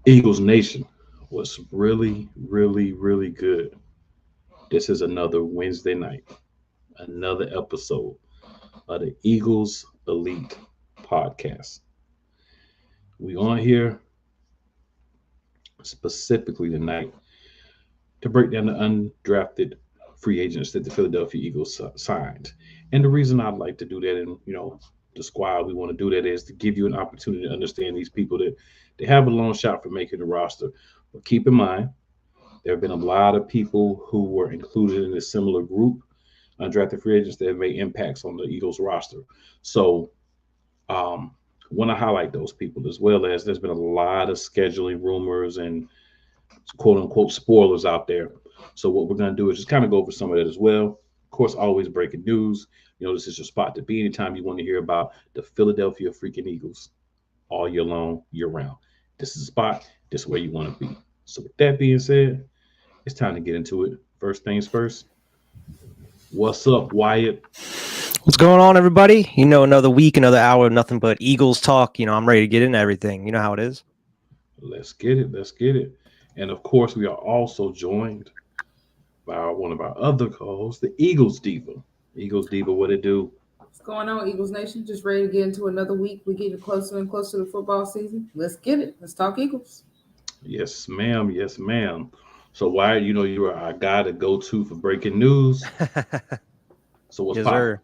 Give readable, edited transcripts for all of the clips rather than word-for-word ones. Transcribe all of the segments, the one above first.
Eagles Nation was really, really, really good. This is another Wednesday night, another episode of the Eagles Elite podcast. We on here specifically tonight to break down the undrafted free agents that the Philadelphia Eagles signed. And the reason I'd like to do that, and the squad we want to do that is to give you an opportunity to understand these people that they have a long shot for making the roster. But keep in mind, there have been a lot of people who were included in a similar group, undrafted free agents that have made impacts on the Eagles roster. So, want to highlight those people as well as there's been a lot of scheduling rumors and quote unquote spoilers out there. So, what we're going to do is just kind of go over some of that as well. Of course, always breaking news. This is your spot to be anytime you want to hear about the Philadelphia freaking Eagles all year long, year round. This is a spot. This is where you want to be. So, with that being said, it's time to get into it. First things first. What's up, Wyatt? What's going on, everybody? Another week, another hour of nothing but Eagles talk. I'm ready to get into everything. You know how it is. Let's get it. Let's get it. And of course, we are also joined by one of our other co-hosts, the Eagles Diva. Eagles Diva, what it do? What's going on, Eagles Nation? Just ready to get into another week. We're getting closer and closer to the football season. Let's get it. Let's talk Eagles. Yes, ma'am. Yes, ma'am. So, Wyatt, you are our guy to go to for breaking news. So, what's poppin'?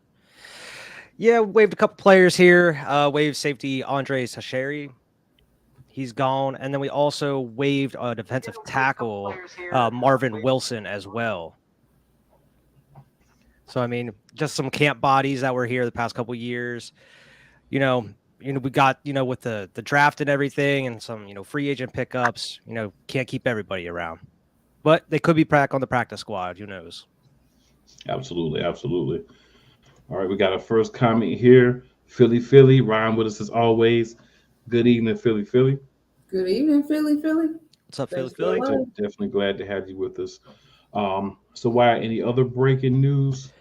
Yeah, waived a couple players here. Waived safety Andre Sacheri. He's gone. And then we also waived a defensive tackle, Marvin Wilson, as well. So, just some camp bodies that were here the past couple years. We got, with the draft and everything and some, free agent pickups, can't keep everybody around. But they could be back on the practice squad. Who knows? Absolutely. Absolutely. All right, we got our first comment here. Philly. Ryan with us as always. Good evening, Philly. Good evening, Philly. What's up, Thanks Philly? Definitely glad to have you with us. So, why any other breaking news?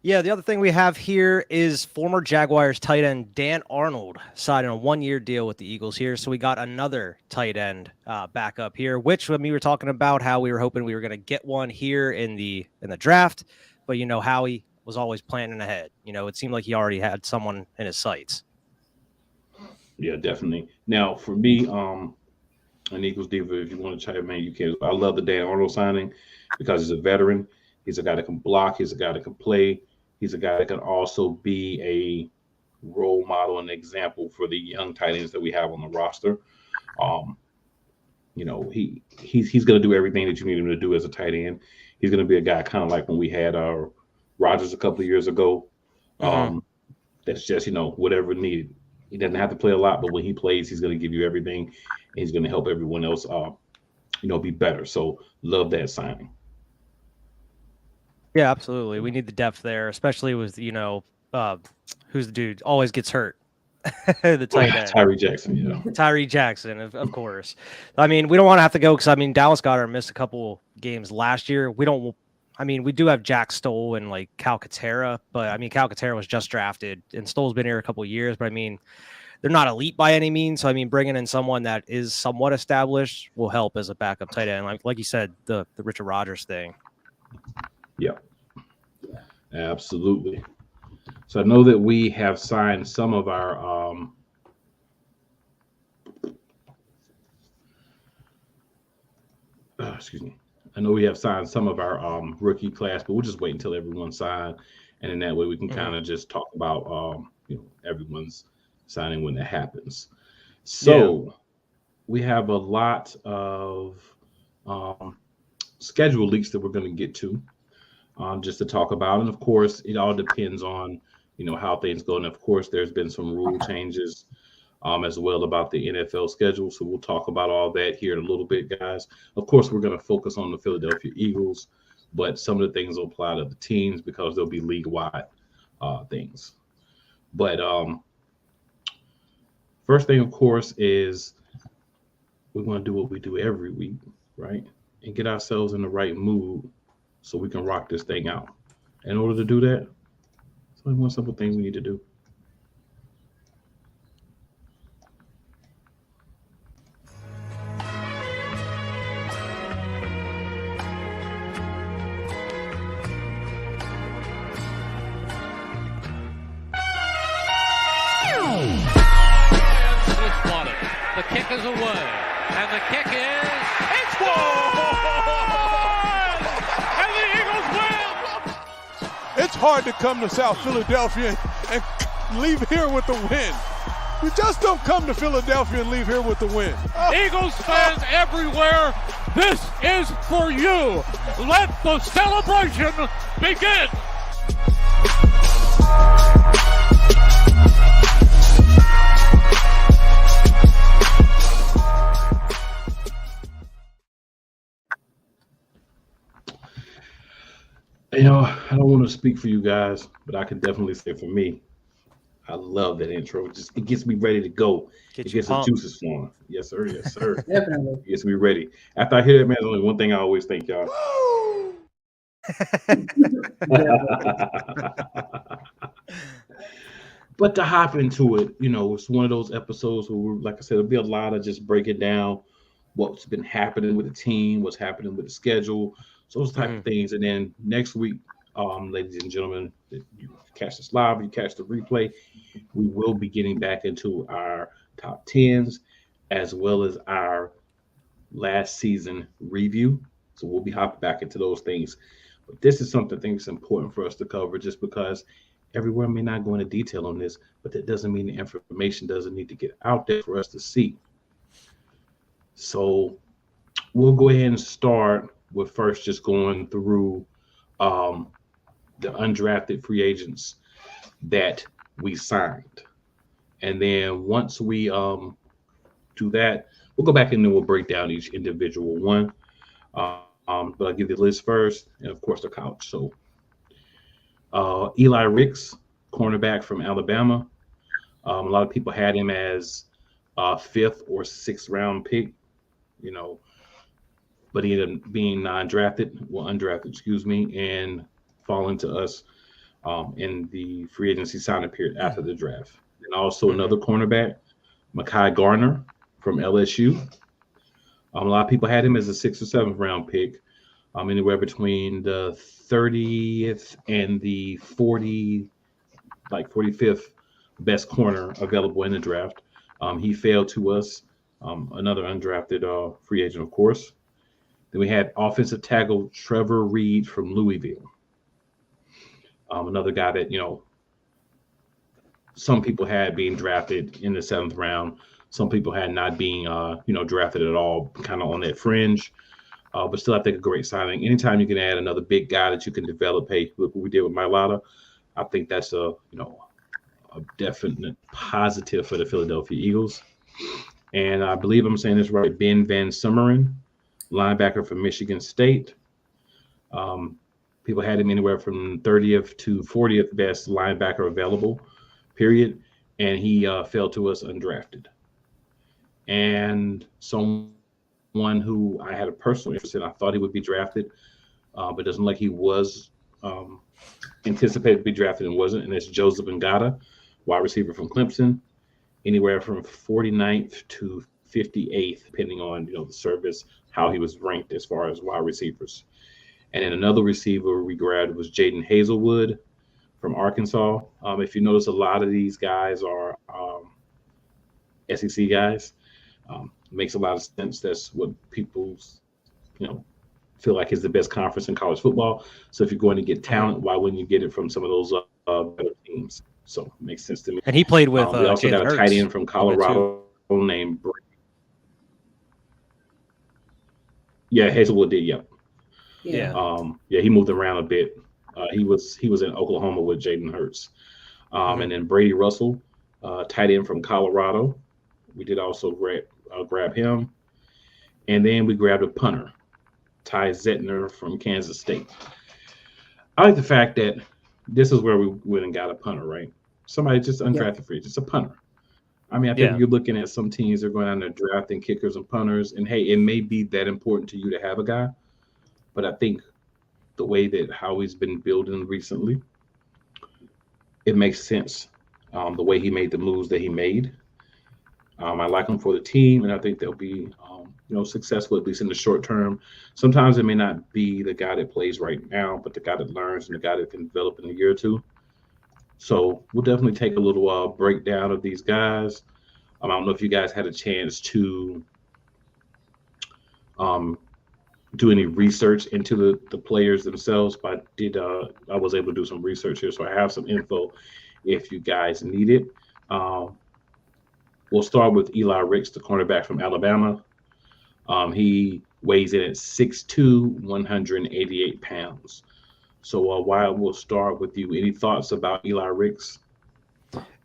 Yeah, the other thing we have here is former Jaguars tight end Dan Arnold signing a 1-year deal with the Eagles here. So we got another tight end back up here, which when we were talking about how we were hoping we were going to get one here in the draft, but Howie was always planning ahead. It seemed like he already had someone in his sights. Yeah, definitely. Now, for me, an Eagles Diva, if you want to chime in, you can. I love the Dan Arnold signing because he's a veteran. He's a guy that can block. He's a guy that can play. He's a guy that can also be a role model and example for the young tight ends that we have on the roster. He's going to do everything that you need him to do as a tight end. He's going to be a guy kind of like when we had our Rodgers a couple of years ago. That's just whatever needed. He doesn't have to play a lot, but when he plays, he's going to give you everything, and he's going to help everyone else, be better. So love that signing. Yeah, absolutely. We need the depth there, especially with who's the dude always gets hurt. The tight end, Tyree Jackson. Tyree Jackson, of course. We don't want to have to go because Dallas Goedert missed a couple games last year. We do have Jack Stoll and like Calcaterra, but Calcaterra was just drafted and Stoll's been here a couple of years, but they're not elite by any means. So bringing in someone that is somewhat established will help as a backup tight end. Like you said, the Richard Rodgers thing. Yeah, absolutely. So I know that we have signed some of our I know we have signed some of our rookie class, but we'll just wait until everyone's signed, and in that way we can kind of just talk about everyone's signing when that happens. So we have a lot of schedule leaks that we're going to get to. Just to talk about. And of course, it all depends on, how things go. And of course, there's been some rule changes as well about the NFL schedule. So we'll talk about all that here in a little bit, guys. Of course, we're going to focus on the Philadelphia Eagles, but some of the things will apply to the teams because there'll be league-wide things. But first thing, of course, is we want to do what we do every week, right? And get ourselves in the right mood so we can rock this thing out. In order to do that, there's only one simple thing we need to do. wanted. The kick is away. And the kick is... It's good! And the Eagles win! It's hard to come to South Philadelphia and leave here with the win. You just don't come to Philadelphia and leave here with the win. Eagles fans everywhere, this is for you. Let the celebration begin. You know, I don't want to speak for you guys, but I can definitely say for me, I love that intro. It gets me ready to go. It gets the juices flowing. Yes, sir. Yes, sir. Definitely. It gets me ready. After I hear that, man, there's only one thing I always think, y'all. But to hop into it, you know, it's one of those episodes where, like I said, there'll be a lot of just breaking down what's been happening with the team, what's happening with the schedule, so those type of things. And then next week, ladies and gentlemen, if you catch this live, you catch the replay, we will be getting back into our top 10s as well as our last season review. So we'll be hopping back into those things. But this is something I think is important for us to cover, just because everyone may not go into detail on this, but that doesn't mean the information doesn't need to get out there for us to see. So we'll go ahead and start with first just going through the undrafted free agents that we signed. And then once we do that, we'll go back and then we'll break down each individual one. But I'll give you the list first, and of course the couch. So Eli Ricks, cornerback from Alabama. A lot of people had him as a 5th or 6th round pick, you know, but he ended up being undrafted, and falling to us in the free agency signing period after the draft. And also another cornerback, Mekhi Garner from LSU. A lot of people had him as a 6th or 7th round pick, anywhere between the 30th and the 45th best corner available in the draft. He fell to us, another undrafted free agent, of course. Then we had offensive tackle Trevor Reed from Louisville. Another guy that, you know, some people had being drafted in the 7th round. Some people had not being, drafted at all, kind of on that fringe. But still, I think a great signing. Anytime you can add another big guy that you can develop, hey, look what we did with Mailata, I think that's a definite positive for the Philadelphia Eagles. And I believe I'm saying this right, Ben Van Summeren, linebacker from Michigan State. People had him anywhere from 30th to 40th best linebacker available, period. And he fell to us undrafted. And someone who I had a personal interest in, I thought he would be drafted, but it doesn't look like he was anticipated to be drafted and wasn't. And it's Joseph Ngata, wide receiver from Clemson, anywhere from 49th to 58th, depending on, you know, the service, how he was ranked as far as wide receivers. And then another receiver we grabbed was Jaden Hazelwood from Arkansas. If you notice, a lot of these guys are SEC guys. Makes a lot of sense. That's what people, feel like is the best conference in college football. So if you're going to get talent, why wouldn't you get it from some of those better teams? So it makes sense to me. And he played with we also got a tight end from Colorado named Brady. Yeah, Hazelwood did. Yep. Yeah. He moved around a bit. He was in Oklahoma with Jaden Hurts. And then Brady Russell, tight end from Colorado. We did also grab him. And then we grabbed a punter, Ty Zettner from Kansas State. I like the fact that this is where we went and got a punter, right? Somebody just undrafted free, just a punter. I mean, I think you're looking at some teams that are going out there drafting kickers and punters, and hey, it may be that important to you to have a guy, but I think the way that Howie's been building recently, it makes sense. The way he made the moves that he made, I like him for the team, and I think they'll be, successful at least in the short term. Sometimes it may not be the guy that plays right now, but the guy that learns and the guy that can develop in a year or two. So we'll definitely take a little breakdown of these guys. I don't know if you guys had a chance to um, do any research into the players themselves, but I was able to do some research here, so I have some info if you guys need it. Um, we'll start with Eli Ricks, the cornerback from Alabama. He weighs in at 6'2", 188 pounds. So, Wyatt, we'll start with you. Any thoughts about Eli Ricks?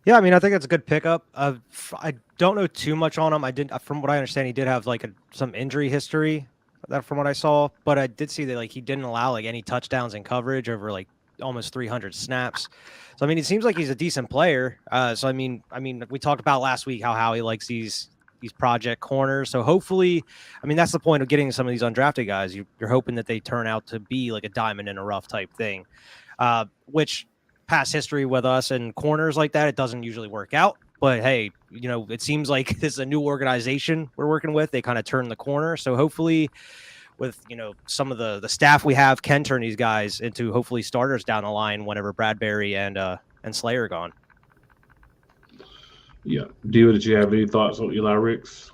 Yeah, I mean, I think it's a good pickup. I don't know too much on him. I did, from what I understand, he did have like some injury history, that from what I saw. But I did see that like he didn't allow like any touchdowns in coverage over like almost 300 snaps. So I mean, it seems like he's a decent player. So I mean, we talked about last week how he likes these project corners. So hopefully, I mean, that's the point of getting some of these undrafted guys. You're hoping that they turn out to be like a diamond in a rough type thing, which past history with us and corners like that, it doesn't usually work out. But hey, you know, it seems like this is a new organization we're working with. They kind of turn the corner. So hopefully, with you know some of the staff we have, can turn these guys into hopefully starters down the line whenever Bradbury and Slayer are gone. Yeah. Dio, did you have any thoughts on Eli Ricks?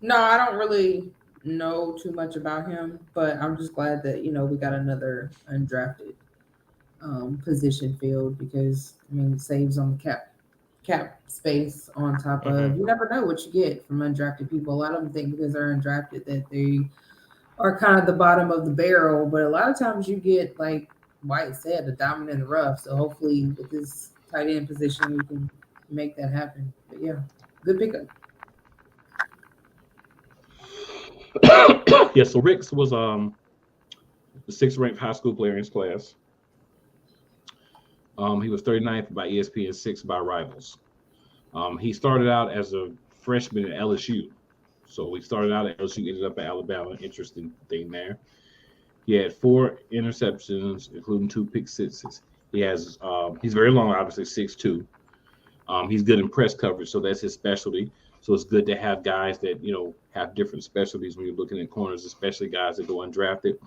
No, I don't really know too much about him, but I'm just glad that we got another undrafted position filled, because I mean it saves on the cap space. On top of, you never know what you get from undrafted people. A lot of them think because they're undrafted that they are kind of the bottom of the barrel, but a lot of times you get, like White said, a diamond in the rough. So hopefully with this tight end position we can make that happen. But yeah, good pickup. Yeah, so Ricks was the 6th ranked high school player in his class. He was 39th by ESPN, 6th by Rivals. He started out as a freshman at LSU. So he started out at LSU, ended up at Alabama. Interesting thing there. He had 4 interceptions, including 2 pick sixes. He's very long, obviously 6'2". He's good in press coverage, so that's his specialty. So it's good to have guys that, have different specialties when you're looking at corners, especially guys that go undrafted,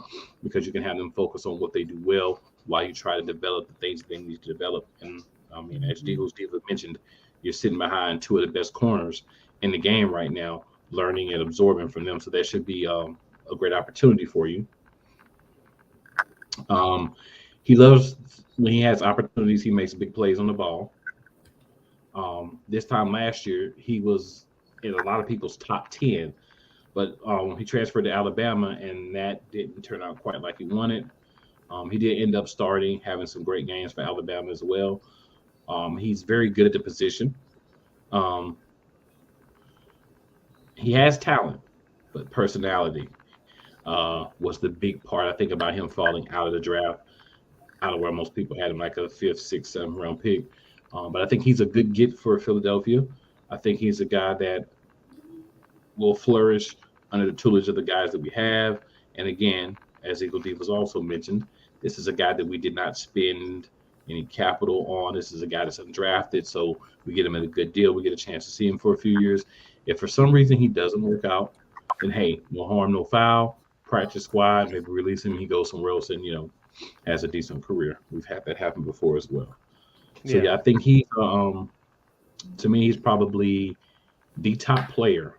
because you can have them focus on what they do well while you try to develop the things they need to develop. And I mean, as Diva mentioned, you're sitting behind 2 of the best corners in the game right now, learning and absorbing from them. So that should be a great opportunity for you. He loves when he has opportunities, he makes big plays on the ball. This time last year, he was in a lot of people's top 10, but he transferred to Alabama, and that didn't turn out quite like he wanted. He did end up starting, having some great games for Alabama as well. He's very good at the position. He has talent, but personality was the big part, I think, about him falling out of the draft, out of where most people had him, like a 5th, 6th, 7th round pick. But I think he's a good get for Philadelphia. I think he's a guy that will flourish under the tutelage of the guys that we have. And again, as Eagle Divas also mentioned, this is a guy that we did not spend any capital on. This is a guy that's undrafted, so we get him at a good deal. We get a chance to see him for a few years. If for some reason he doesn't work out, then hey, no harm, no foul. Practice squad, maybe release him. He goes somewhere else and has a decent career. We've had that happen before as well. So yeah, I think he's to me, he's probably the top player,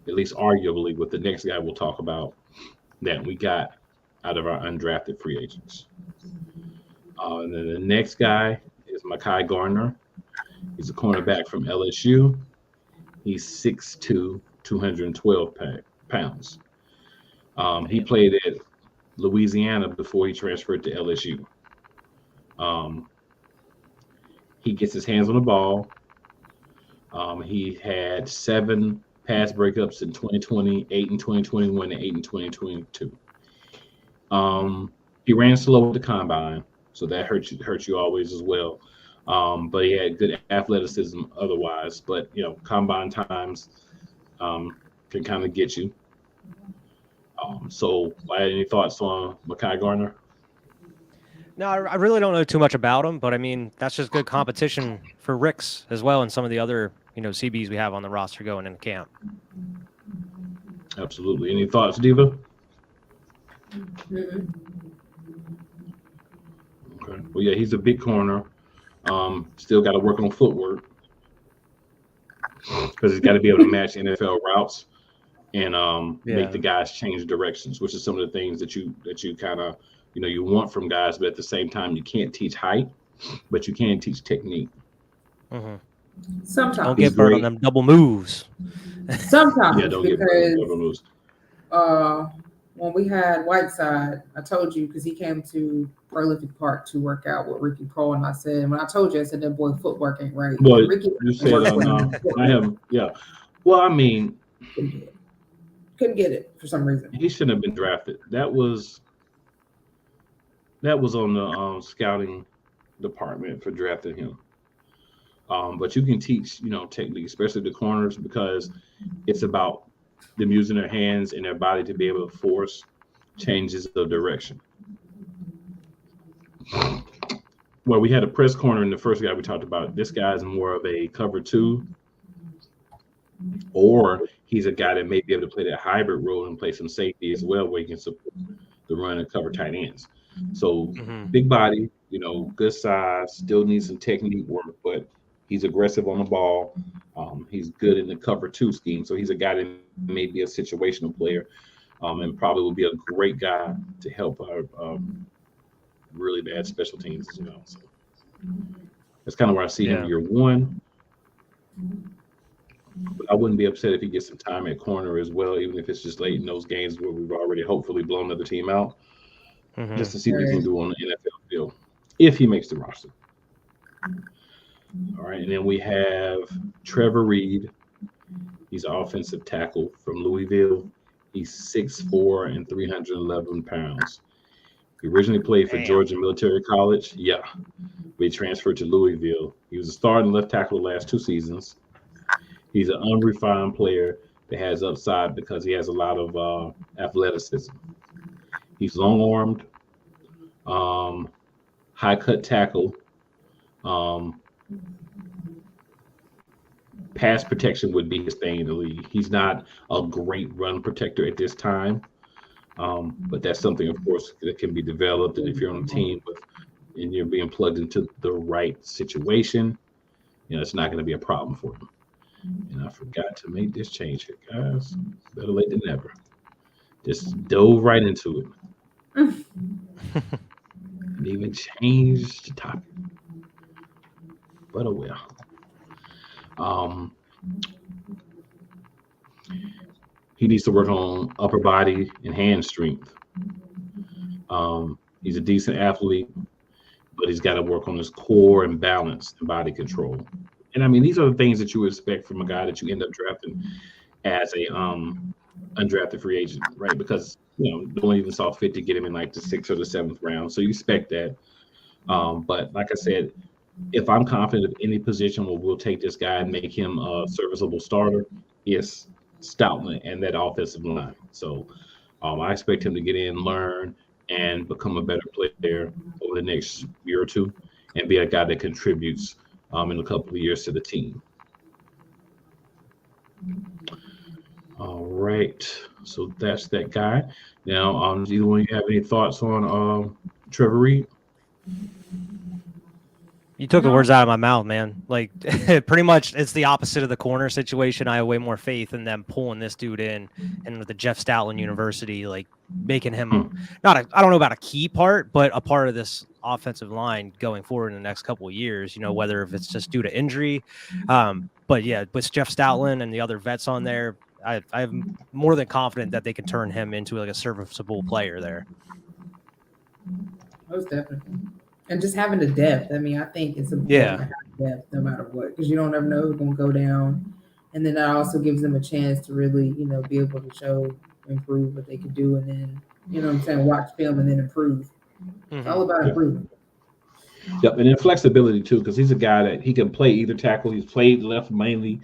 at least arguably, with the next guy we'll talk about that we got out of our undrafted free agents. And then the next guy is Mekhi Garner. He's a cornerback from LSU. He's 6'2", 212 pounds. He played at Louisiana before he transferred to LSU. He gets his hands on the ball. He had 7 pass breakups in 2020, 8 in 2021, and 8 in 2022. He ran slow at the combine, so that hurts you always as well. But he had good athleticism otherwise. But combine times can kind of get you. So, any thoughts on Mekhi Garner? No, I really don't know too much about him, but I mean, that's just good competition for Ricks as well, and some of the other, CBs we have on the roster going into camp. Absolutely. Any thoughts, Diva? Mm-hmm. Okay. Well, yeah, he's a big corner. Still got to work on footwork. because he's got to be able to match NFL routes and make the Yeah. guys change directions, which is some of the things that you kind of you want from guys, but at the same time you can't teach height, but you can teach technique. Mhm. Don't Sometimes, He's get burned on great. them double moves. Yeah, sometimes don't get burned on because double moves. when we had Whiteside, I told you because he came to Prolific Park to work out with Ricky Cole, and I said when I told you, I said that boy footwork ain't right, Well, and Ricky you said worked for him. I have Well, I mean, Couldn't get it for some reason. he shouldn't have been drafted. That was on the scouting department for drafting him. But you can teach, technique, especially the corners, because it's about them using their hands and their body to be able to force changes of direction. Well, we had a press corner in the first guy we talked about. This guy's more of a cover two, or he's a guy that may be able to play that hybrid role and play some safety as well, where he can support the run and cover tight ends. So Mhm. big body, good size, still needs some technique work, but he's aggressive on the ball. He's good in the cover two scheme. So he's a guy that may be a situational player, and probably will be a great guy to help our really bad special teams as well. So that's kind of where I see him Yeah. year one. But I wouldn't be upset if he gets some time at corner as well, even if it's just late in those games where we've already hopefully blown another team out, Mhm. just to see what he can do on the NFL field if he makes the roster. All right, and then we have Trevor Reed. He's an offensive tackle from Louisville. He's 6'4" and 311 pounds. He originally played for Damn. Georgia Military College. Yeah, but he transferred to Louisville. He was a starting left tackle the last 2 seasons. He's an unrefined player that has upside because he has a lot of athleticism. He's long-armed, high-cut tackle. Pass protection would be his thing in the league. He's not a great run protector at this time, but that's something, of course, that can be developed. And if you're on a team and you're being plugged into the right situation, it's not going to be a problem for him. And I forgot to make this change here, guys. Better late than never. Just dove right into it. And even changed the topic. But oh well. He needs to work on upper body and hand strength. He's a decent athlete, but he's got to work on his core and balance and body control. And I mean, these are the things that you would expect from a guy that you end up drafting as a undrafted free agent, right? Because no one even saw fit to get him in like the 6th or the 7th round, so you expect that. But like I said, if I'm confident of any position where we'll take this guy and make him a serviceable starter, it's Stoutland and that offensive line. So I expect him to get in, learn, and become a better player over the next year or two, and be a guy that contributes in a couple of years to the team. All right, so that's that guy. Now, does either one of you have any thoughts on Trevor Reed? You took the words out of my mouth, man. Like, pretty much, it's the opposite of the corner situation. I have way more faith in them pulling this dude in, and with the Jeff Stoutland University, like making him I don't know about a key part, but a part of this offensive line going forward in the next couple of years. Whether if it's just due to injury, but yeah, with Jeff Stoutland and the other vets on there, I'm more than confident that they can turn him into like a serviceable player there. Most definitely. And just having the depth. I mean, I think it's important to have depth no matter what, because you don't ever know who's going to go down. And then that also gives them a chance to really, be able to show, improve what they could do. And then, watch film and then improve. It's all about improvement. Yep, and then flexibility too, because he's a guy that he can play either tackle. He's played left mainly,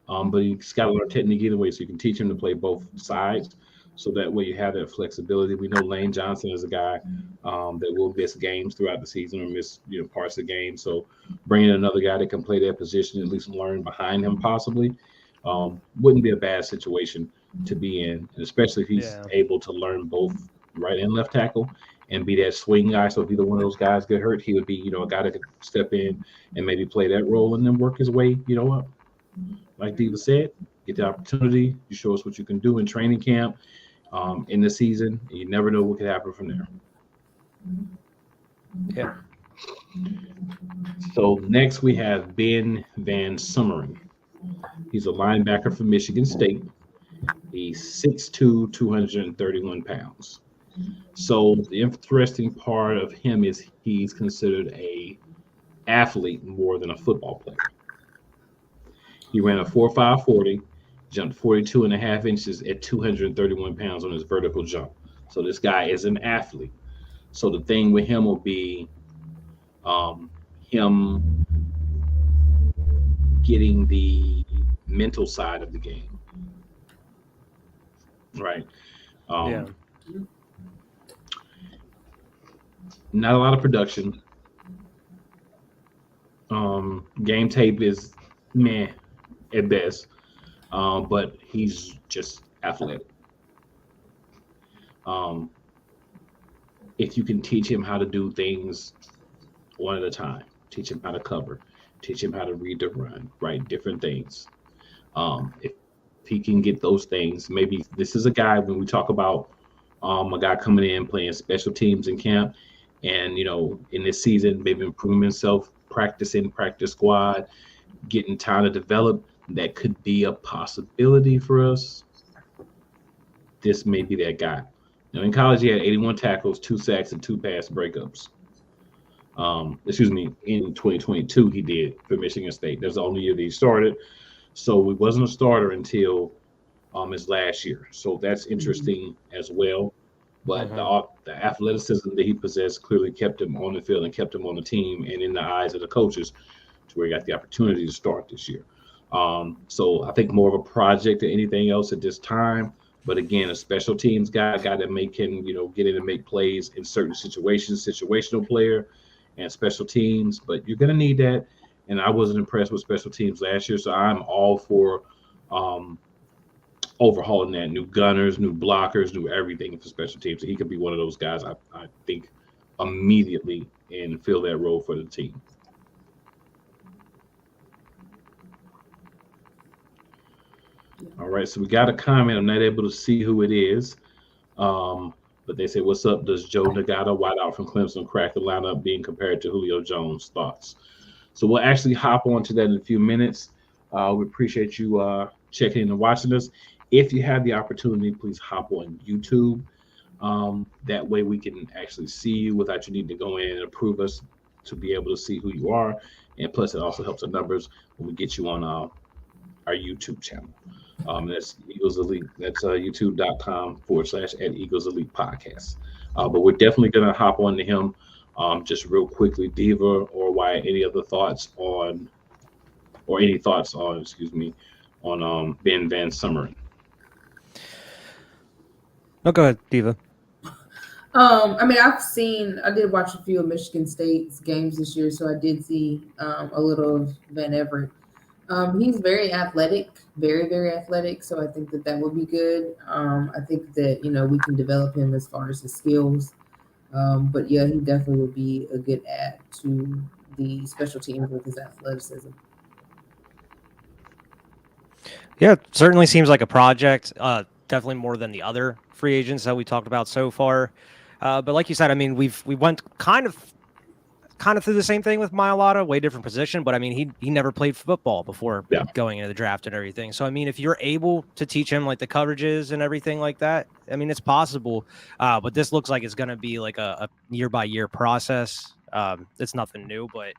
but he's got a lot of technique either way, so you can teach him to play both sides. So that way you have that flexibility. We know Lane Johnson is a guy that will miss games throughout the season or miss parts of the game. So bringing another guy that can play that position, at least learn behind him possibly, wouldn't be a bad situation to be in, and especially if he's able to learn both right and left tackle and be that swing guy. So if either one of those guys get hurt, he would be a guy that could step in and maybe play that role and then work his way up. like Diva said, get the opportunity. You show us what you can do in training camp, in the season. And you never know what could happen from there. Yeah. So next we have Ben Van Summeren. He's a linebacker from Michigan State. He's 6'2", 231 pounds. So the interesting part of him is he's considered a athlete more than a football player. He ran a 4.5 40, jumped 42 and a half inches at 231 pounds on his vertical jump. So this guy is an athlete. So the thing with him will be him getting the mental side of the game. Right. Yeah. Not a lot of production. Game tape is meh at best, but he's just athletic. If you can teach him how to do things one at a time, teach him how to cover, teach him how to read the run, right? Different things. If he can get those things, maybe this is a guy when we talk about a guy coming in playing special teams in camp, and in this season maybe improving himself, practice squad, getting time to develop. That could be a possibility for us. This may be that guy. Now in college he had 81 tackles, 2 sacks, and 2 pass breakups. In 2022 he did for Michigan State. That's the only year that he started. So he wasn't a starter until his last year. So that's interesting as well. But the athleticism that he possessed clearly kept him on the field and kept him on the team and in the eyes of the coaches to where he got the opportunity to start this year. So I think more of a project than anything else at this time. But again, a special teams guy, a guy that can get in and make plays in certain situations, situational player and special teams. But you're going to need that. And I wasn't impressed with special teams last year. So I'm all for overhauling that. New gunners, new blockers, new everything for special teams. So he could be one of those guys, I think, immediately and fill that role for the team. All right, so we got a comment. I'm not able to see who it is. But they say, what's up? Does Joe Nagata, wideout from Clemson, crack the lineup being compared to Julio Jones? Thoughts? So we'll actually hop on to that in a few minutes. We appreciate you checking in and watching us. If you have the opportunity, please hop on YouTube. That way we can actually see you without you needing to go in and approve us to be able to see who you are. And plus, it also helps our numbers when we get you on our YouTube channel. That's Eagles Elite. That's youtube.com/@Eagles Elite Podcast. But we're definitely going to hop on to him just real quickly. Diva or Wyatt, any other thoughts on, Ben Van Summeren? No, go ahead, Diva. I did watch a few of Michigan State's games this year, so I did see a little of Van Everett. He's very athletic, very, very athletic. So I think that would be good. I think that, we can develop him as far as his skills. But yeah, he definitely would be a good add to the special teams with his athleticism. Yeah, it certainly seems like a project. Definitely more than the other free agents that we talked about so far. But like you said, we went kind of through the same thing with Mailata, way different position. But he never played football before going into the draft and everything. So if you're able to teach him like the coverages and everything like that, it's possible. But this looks like it's going to be like a year by year process. It's nothing new, but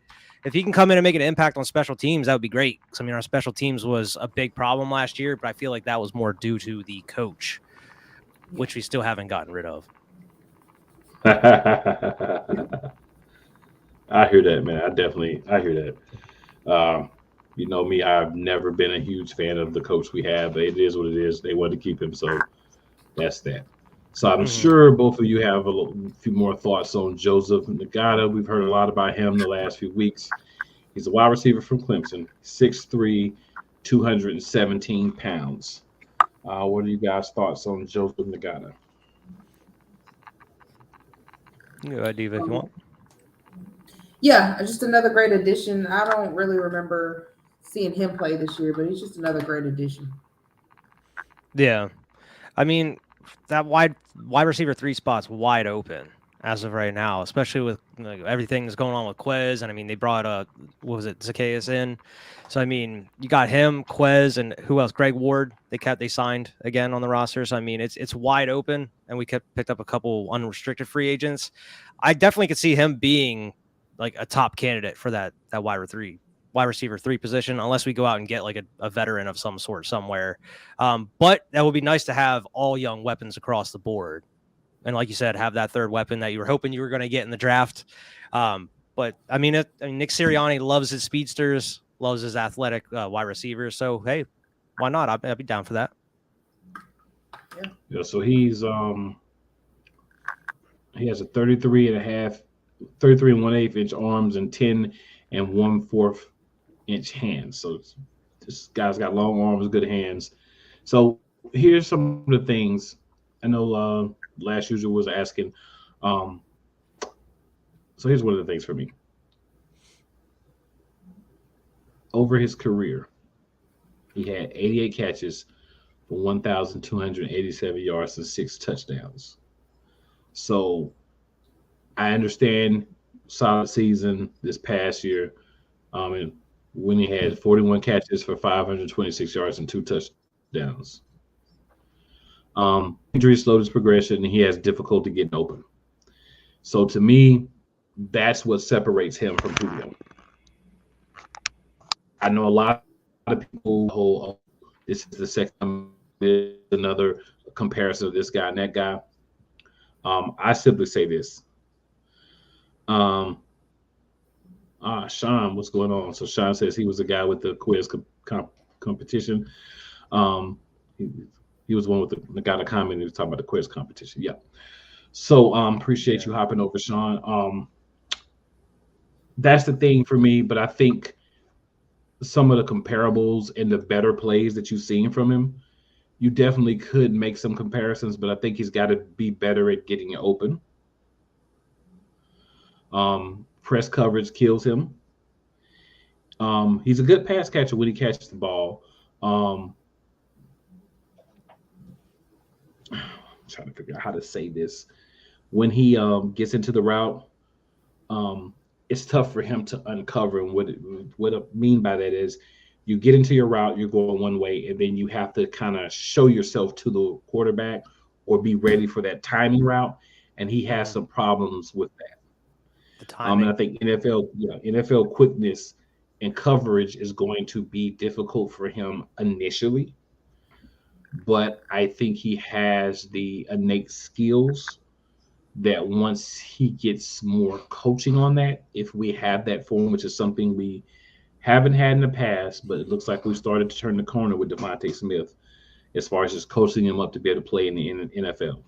if he can come in and make an impact on special teams, that would be great. Because our special teams was a big problem last year, but I feel like that was more due to the coach, which we still haven't gotten rid of. I hear that, man. I hear that. You know me, I've never been a huge fan of the coach we have, but it is what it is. They want to keep him, so that's that. So I'm sure both of you have a few more thoughts on Joseph Nagata. We've heard a lot about him the last few weeks. He's a wide receiver from Clemson, 6'3", 217 pounds. What are you guys' thoughts on Joseph Nagata? Go ahead, Diva, if you want. Yeah, just another great addition. I don't really remember seeing him play this year, but he's just another great addition. Yeah. I mean, that wide receiver 3 spot's wide open as of right now, especially with everything that's going on with Quez. And I mean, they brought what was it, Zacchaeus in. So I mean, you got him, Quez, and who else? Greg Ward. They signed again on the roster. So I mean, it's wide open, and we picked up a couple unrestricted free agents. I definitely could see him being like a top candidate for that wide receiver 3 position, unless we go out and get like a veteran of some sort somewhere. But that would be nice to have all young weapons across the board. And like you said, have that third weapon that you were hoping you were going to get in the draft. But I mean, Nick Sirianni loves his speedsters, loves his athletic wide receivers. So, hey, why not? I'd be down for that. Yeah. So he has a 33 and 1/8 inch arms and 10 and 1/4 inch hands. So this guy's got long arms, good hands. So here's some of the things. I know last user was asking. So here's one of the things for me. Over his career, he had 88 catches for 1,287 yards and 6 touchdowns. So I understand solid season this past year. And when he had 41 catches for 526 yards and 2 touchdowns. Injury slowed his progression, and he has difficulty getting open. So to me, that's what separates him from Julio. I know a lot of people hold, this is the second, another comparison of this guy and that guy. I simply say this. Sean, what's going on? So Sean says he was the guy with the quiz competition. He was one with the guy that commented. He was talking about the quiz competition. Yeah. So appreciate you hopping over, Sean. That's the thing for me, but I think some of the comparables and the better plays that you've seen from him, you definitely could make some comparisons, but I think he's got to be better at getting it open. Press coverage kills him. He's a good pass catcher when he catches the ball. I'm trying to figure out how to say this. When he gets into the route, it's tough for him to uncover. And what I mean by that is you get into your route, you're going one way, and then you have to kind of show yourself to the quarterback or be ready for that timing route. And he has some problems with that. The timing. And I think NFL quickness and coverage is going to be difficult for him initially. But I think he has the innate skills that once he gets more coaching on that, if we have that for him, which is something we haven't had in the past, but it looks like we started to turn the corner with Devontae Smith as far as just coaching him up to be able to play in the NFL.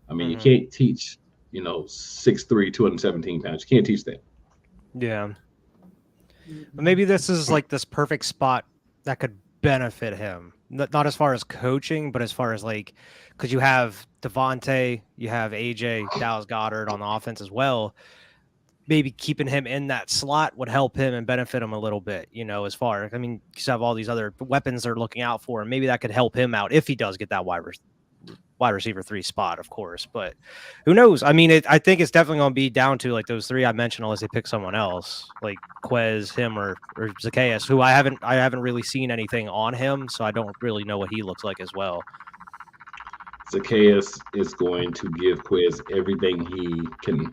I mean, you can't teach, 6'3", 217 pounds. You can't teach that. Yeah. But maybe this is like this perfect spot that could benefit him. Not as far as coaching, but as far as because you have Devontae, you have AJ, Dallas Goedert on the offense as well. Maybe keeping him in that slot would help him and benefit him a little bit, as far. I mean, you have all these other weapons they're looking out for, and maybe that could help him out if he does get that wide receiver 3 spot, of course. But who knows? I mean, I think it's definitely going to be down to those 3 I mentioned, unless they pick someone else, like Quez, him, or Zacchaeus, who I haven't really seen anything on him, so I don't really know what he looks like as well. Zacchaeus is going to give Quez everything he can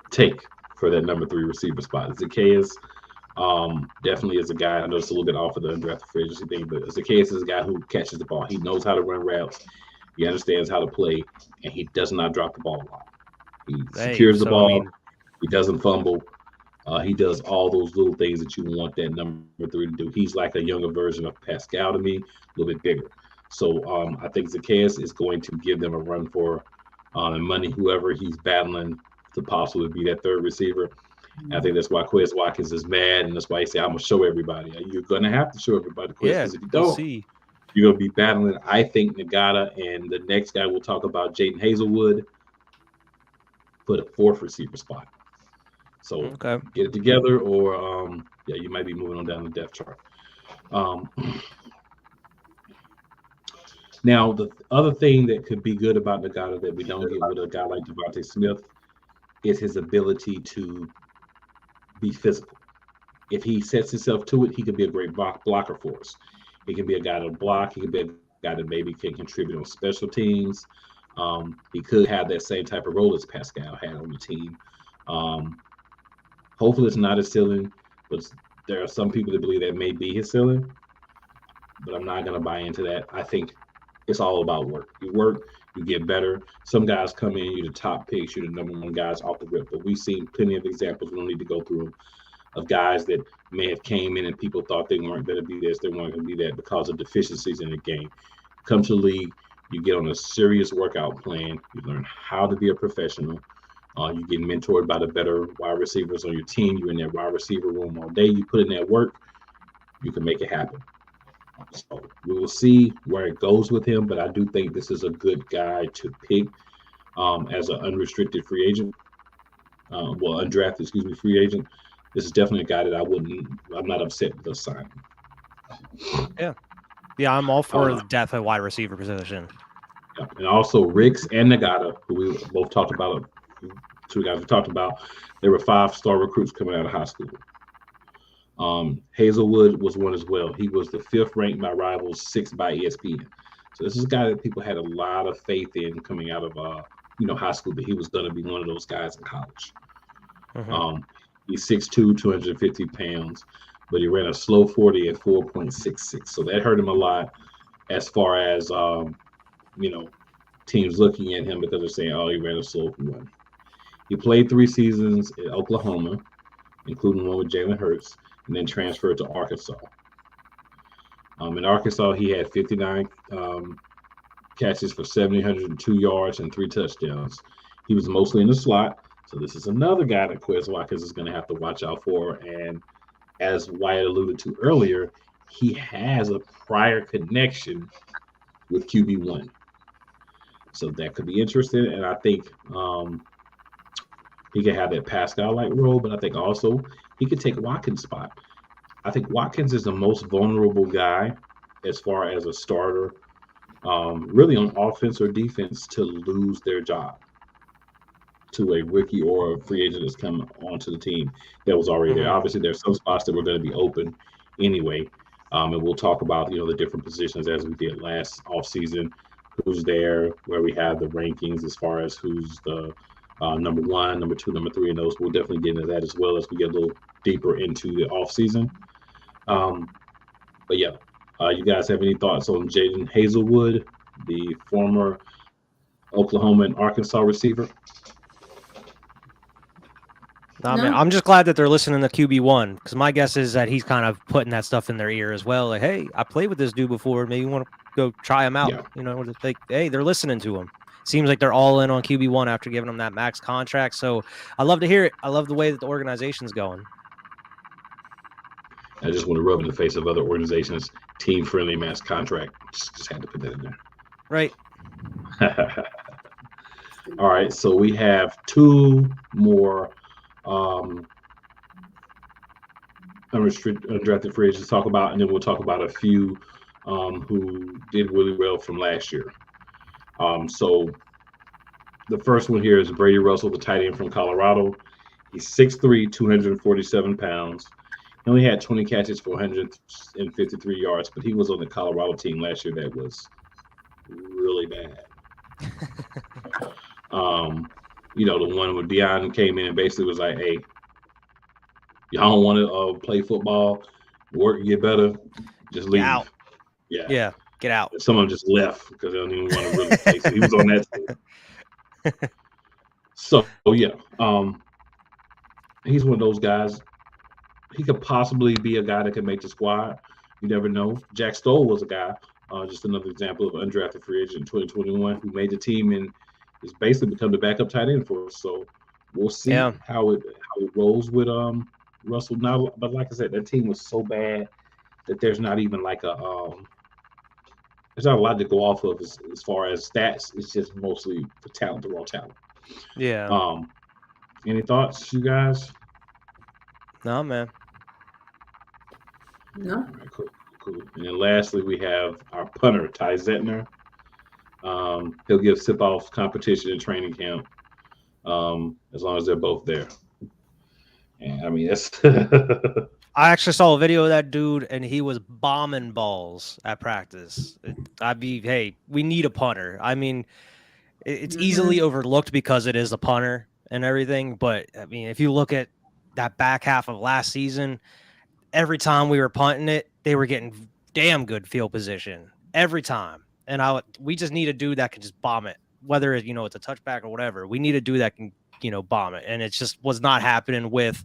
take for that number 3 receiver spot. Zacchaeus definitely is a guy. I know it's a little bit off of the undrafted free agency thing, but Zacchaeus is a guy who catches the ball. He knows how to run routes. He understands how to play, and he does not drop the ball a lot. He secures the ball. He doesn't fumble. He does all those little things that you want that number 3 to do. He's like a younger version of Pascal to me, a little bit bigger. So I think Zacchaeus is going to give them a run for money, whoever he's battling to possibly be that 3rd receiver. And I think that's why Quez Watkins is mad, and that's why he said, I'm going to show everybody. You're going to have to show everybody, Quez, because if you don't, you're going to be battling, I think, Ngata, and the next guy we'll talk about, Jaden Hazelwood, for the 4th receiver spot. So Okay. get it together, or yeah, you might be moving on down the depth chart. Um, Now, the other thing that could be good about Nagata that we don't get with a guy like Devontae Smith is his ability to be physical. If he sets himself to it, he could be a great blocker for us. He can be a guy to block. He can be a guy that maybe can contribute on special teams. He could have that same type of role as Pascal had on the team. Um, Hopefully, it's not his ceiling, but there are some people that believe that may be his ceiling. But I'm not going to buy into that. I think it's all about work. You work, you get better. Some guys come in, you're the top picks, you're the number one guys off the rip. But we've seen plenty of examples. We don't need to go through them of guys that may have came in and people thought they weren't going to be this, they weren't going to be that because of deficiencies in the game. Come to the league, you get on a serious workout plan. You learn how to be a professional. You get mentored by the better wide receivers on your team. You're in that wide receiver room all day. You put in that work, you can make it happen. So we will see where it goes with him, but I do think this is a good guy to pick as an unrestricted free agent. Undrafted, free agent. This is definitely a guy that I'm not upset with us signing. Yeah, I'm all for the depth at wide receiver position. Yeah. And also Ricks and Nagata, who we both talked about, two guys we talked about, they were 5-star recruits coming out of high school. Hazelwood was one as well. He was the 5th ranked by Rivals, 6th by ESPN. So this is a guy that people had a lot of faith in coming out of high school, that he was going to be one of those guys in college. Mm-hmm. He's 6'2", 250 pounds, but he ran a slow 40 at 4.66. So that hurt him a lot as far as teams looking at him because they're saying, oh, he ran a slow 1. He played 3 seasons at Oklahoma, including one with Jalen Hurts, and then transferred to Arkansas. In Arkansas, he had 59 catches for 702 yards and 3 touchdowns. He was mostly in the slot, so this is another guy that Quez Watkins is going to have to watch out for. And as Wyatt alluded to earlier, he has a prior connection with QB1. So that could be interesting, and I think he could have that Pascal-like role, but I think also he could take Watkins' spot. I think Watkins is the most vulnerable guy as far as a starter, really on offense or defense, to lose their job to a rookie or a free agent that's come onto the team that was already there. Obviously, there's some spots that were going to be open anyway, and we'll talk about the different positions as we did last offseason, who's there, where we have the rankings as far as who's the number 1, number 2, number 3, and those. We'll definitely get into that as well as we get a little deeper into the offseason. But yeah, you guys have any thoughts on Jaden Hazelwood, the former Oklahoma and Arkansas receiver? I mean, I'm just glad that they're listening to QB1, because my guess is that he's kind of putting that stuff in their ear as well. Like, hey, I played with this dude before. Maybe you want to go try him out. Yeah. Hey, they're listening to him. Seems like they're all in on QB1 after giving him that max contract. So I love to hear it. I love the way that the organization's going. I just want to rub in the face of other organizations. Team-friendly max contract. Just had to put that in there. Right. All right. So we have 2 more undrafted free agents to talk about, and then we'll talk about a few who did really well from last year. So the first one here is Brady Russell, the tight end from Colorado. He's 6'3", 247 pounds. He only had 20 catches for 153 yards, but he was on the Colorado team last year that was really bad. The one where Deion came in and basically was like, hey, y'all don't want to play football, work, get better, just leave. Get out. Yeah, get out. Some of them just left because they don't even want to really play. So he was on that team. So, yeah, he's one of those guys. He could possibly be a guy that could make the squad. You never know. Jack Stoll was a guy, just another example of an undrafted free agent in 2021 who made the team and is basically become the backup tight end for us. So we'll see how it rolls with Russell now. But like I said, that team was so bad that there's not even like there's not a lot to go off of as far as stats. It's just mostly for talent, the raw talent. Yeah. Any thoughts, you guys? No, man. No. All right, cool. And then lastly, we have our punter, Ty Zettner. He'll give sip-offs competition and training camp as long as they're both there. And I mean, that's I actually saw a video of that dude, and he was bombing balls at practice. Hey, we need a punter. I mean, it's easily overlooked because it is a punter and everything. But I mean, if you look at that back half of last season, every time we were punting it, they were getting damn good field position every time. And we just need a dude that can just bomb it, whether it's a touchback or whatever. We need a dude that can bomb it, and it just was not happening with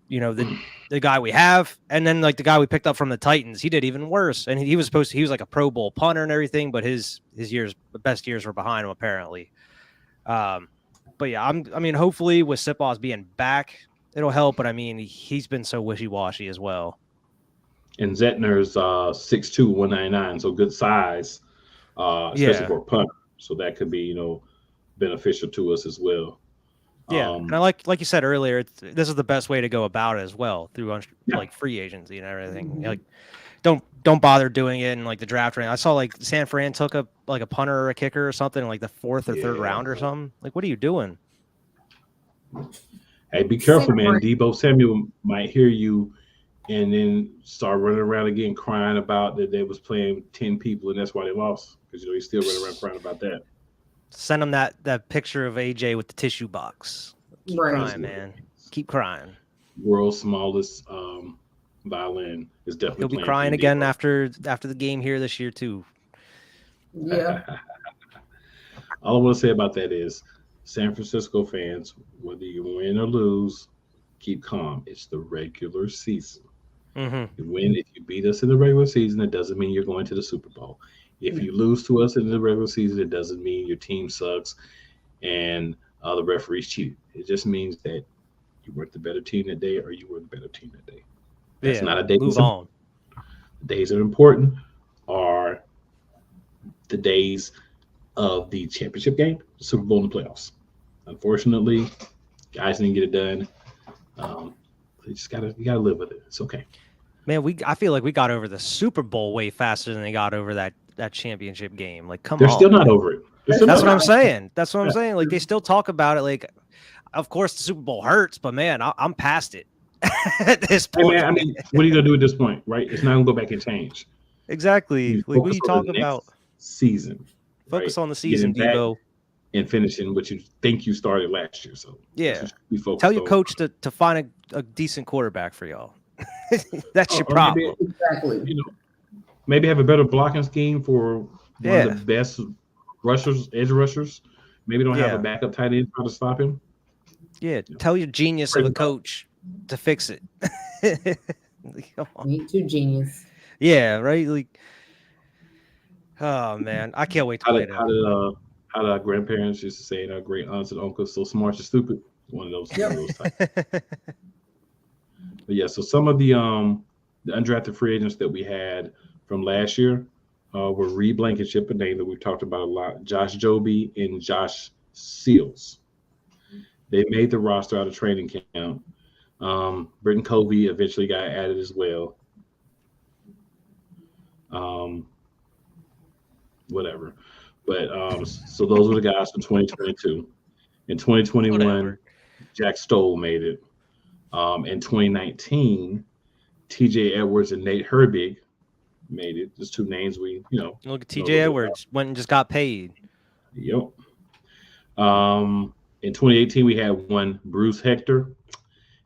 the guy we have. And then like the guy we picked up from the Titans, he did even worse. And he was like a Pro Bowl punter and everything, but his best years were behind him apparently. But yeah, I mean, hopefully with Sipos being back, it'll help. But I mean, he's been so wishy-washy as well. And Zettner's 6'2", 199, so good size, especially for a punter. So that could be beneficial to us as well. Yeah, and I like you said earlier, this is the best way to go about it as well through like free agency and everything. Like, don't bother doing it in like the draft range. I saw like San Fran took a punter or a kicker or something in like the 4th or 3rd round or something. Like, what are you doing? Hey, be careful, man. Deebo Samuel might hear you and then start running around again crying about that they was playing 10 people and that's why they lost, because he's still running around crying about that. Send him that picture of AJ with the tissue box. Keep crying, man. Keep crying. World's smallest violin is definitely. He'll be crying again after the game here this year too. Yeah. All I want to say about that is, San Francisco fans, whether you win or lose, keep calm. It's the regular season. Mm-hmm. If you beat us in the regular season, it doesn't mean you're going to the Super Bowl. If you lose to us in the regular season, it doesn't mean your team sucks and the referees cheated. It just means that you weren't the better team that day or you were the better team that day. That's not a day. Move on. The days that are important are the days of the championship game, the Super Bowl, and the playoffs. Unfortunately, guys didn't get it done. You gotta live with it. It's okay. Man, I feel like we got over the Super Bowl way faster than they got over that championship game. Like, come on. They're still not over it. That's what I'm saying. That's what I'm saying. Like, they still talk about it. Like, of course, the Super Bowl hurts, but man, I'm past it at this point. Hey man, I mean, what are you gonna do at this point, right? It's not gonna go back and change. Exactly. Like, what are you talking about? Season. Focus on the season, Debo. And finishing what you think you started last year. So yeah, tell your coach to find a decent quarterback for y'all. That's your problem. Maybe, exactly. Maybe have a better blocking scheme for one of the best rushers, edge rushers. Maybe don't have a backup tight end trying to stop him. Yeah, tell your genius of a coach to fix it. Me too, genius. Yeah, right. Like, oh man, I can't wait to play that. How did our grandparents used to say, and our great aunts and uncles, so smart you're stupid. One of those types. But yeah, so some of the undrafted free agents that we had from last year were Reed Blankenship, a name that we've talked about a lot, Josh Joby, and Josh Seals. They made the roster out of training camp. Britton Covey eventually got added as well. Whatever. But so those were the guys from 2022. In 2021, Jack Stoll made it. In 2019, TJ Edwards and Nate Herbig made it. Just two names we, Look at TJ Edwards went and just got paid. Yep. In 2018, we had one Bruce Hector.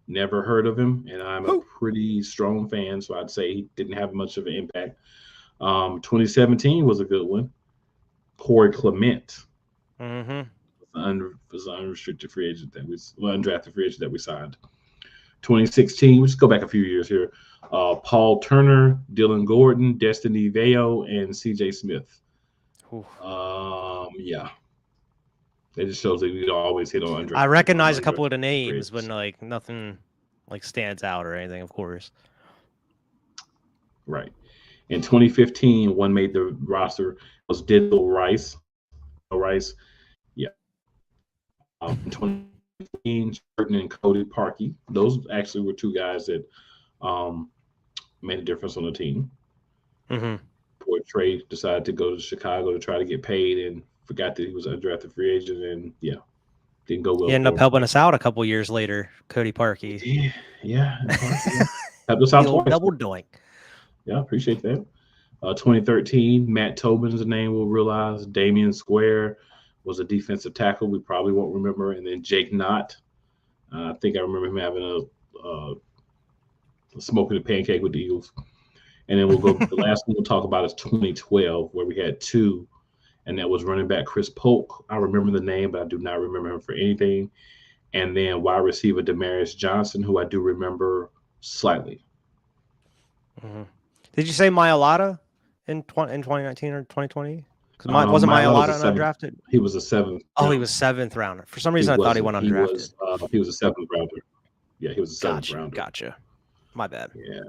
Never heard of him, and I'm a pretty strong fan, so I'd say he didn't have much of an impact. 2017 was a good one. Corey Clement was an unrestricted free agent undrafted free agent that we signed. 2016, we'll just go back a few years here. Paul Turner, Dylan Gordon, Destiny Veo, and CJ Smith. Yeah. It just shows that we don't always hit on undrafted. I recognize a couple of the names, but like nothing like stands out or anything, of course. Right. In 2015, one made the roster. It was Diddle Rice. Yeah. In 2016, Burton and Cody Parkey. Those actually were two guys that made a difference on the team. Mm-hmm. Poor Trey decided to go to Chicago to try to get paid and forgot that he was an undrafted free agent, and didn't go well. He ended for up him. helping us out a couple years later, Cody Parkey. Yeah. Helped us out twice. Double doink. Yeah, appreciate that. 2013, Matt Tobin's name we'll realize. Damian Square was a defensive tackle. We probably won't remember. And then Jake Knott. I think I remember him having a smoking a pancake with the Eagles. And then we'll go. The last one we'll talk about is 2012, where we had two, and that was running back Chris Polk. I remember the name, but I do not remember him for anything. And then wide receiver Demarius Johnson, who I do remember slightly. Mm-hmm. Did you say Mailata in 2019 or 2020? Because wasn't Mailata undrafted? He was a seventh. Oh, he was seventh rounder. For some reason, I thought he went undrafted. He was a seventh rounder. Yeah, he was a seventh rounder. Gotcha. My bad. Yeah.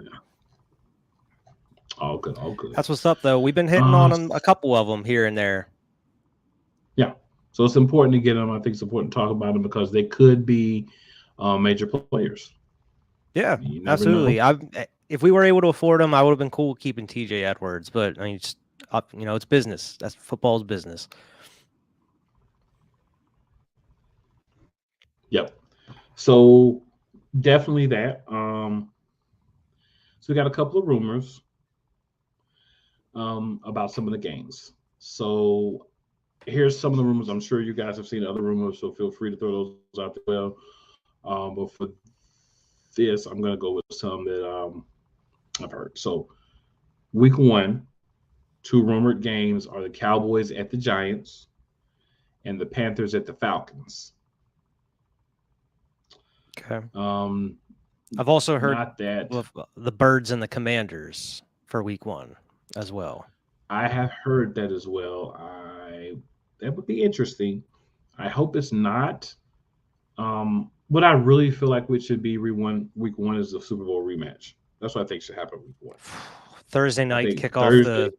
All good. That's what's up, though. We've been hitting on them, a couple of them here and there. Yeah. So it's important to get them. I think it's important to talk about them because they could be major players. Yeah, absolutely. If we were able to afford them, I would have been cool keeping TJ Edwards. But I mean, it's business. That's football's business. Yep. So definitely that. So we got a couple of rumors about some of the games. So here's some of the rumors. I'm sure you guys have seen other rumors, so feel free to throw those out there. Well, but for this, I'm going to go with some that I've heard. So week 1, 2 rumored games are the Cowboys at the Giants and the Panthers at the Falcons. Okay. I've also heard the Birds and the Commanders for week 1 as well. I have heard that as well. That would be interesting. I hope it's not. What I really feel like we should be week one is the Super Bowl rematch. That's what I think should happen week 1. Thursday night kickoff.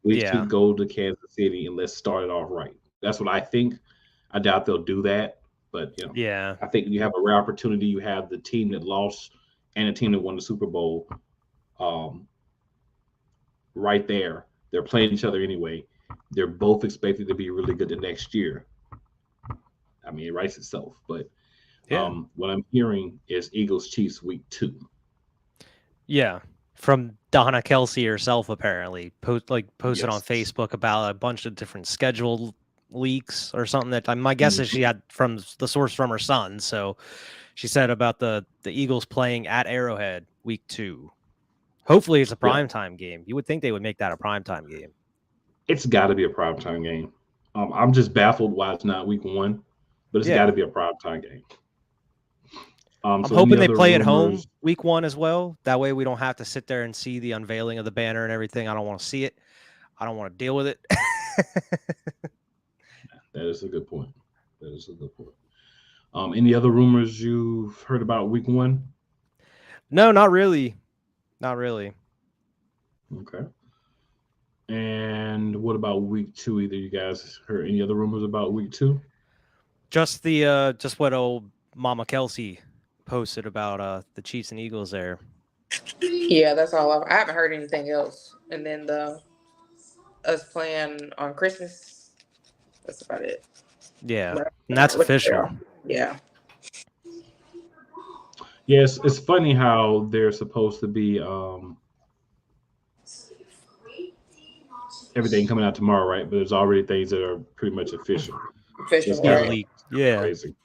We should go to Kansas City and let's start it off right. That's what I think. I doubt they'll do that, but I think you have a rare opportunity. You have the team that lost and the team that won the Super Bowl, right there. They're playing each other anyway. They're both expected to be really good the next year. I mean, it writes itself, but what I'm hearing is Eagles Chiefs week 2. Yeah, from Donna Kelsey herself apparently posted on Facebook about a bunch of different schedule leaks or something that my guess is she had from the source from her son. So she said about the Eagles playing at Arrowhead week 2. Hopefully it's a primetime game. You would think they would make that a primetime game. It's got to be a primetime game. I'm just baffled why it's not week 1, but it's got to be a primetime game. I'm hoping they play at home week 1 as well. That way we don't have to sit there and see the unveiling of the banner and everything. I don't want to see it. I don't want to deal with it. That is a good point. Any other rumors you've heard about week 1? No, not really. Not really. Okay. And what about week 2? Either you guys heard any other rumors about week 2? Just what old Mama Kelsey posted about the Chiefs and Eagles there. Yeah, that's all. I haven't heard anything else. And then us playing on Christmas. That's about it. Yeah, and that's official. Yeah. Yes, it's funny how they're supposed to be everything coming out tomorrow, right? But there's already things that are pretty much official. Yeah. Crazy.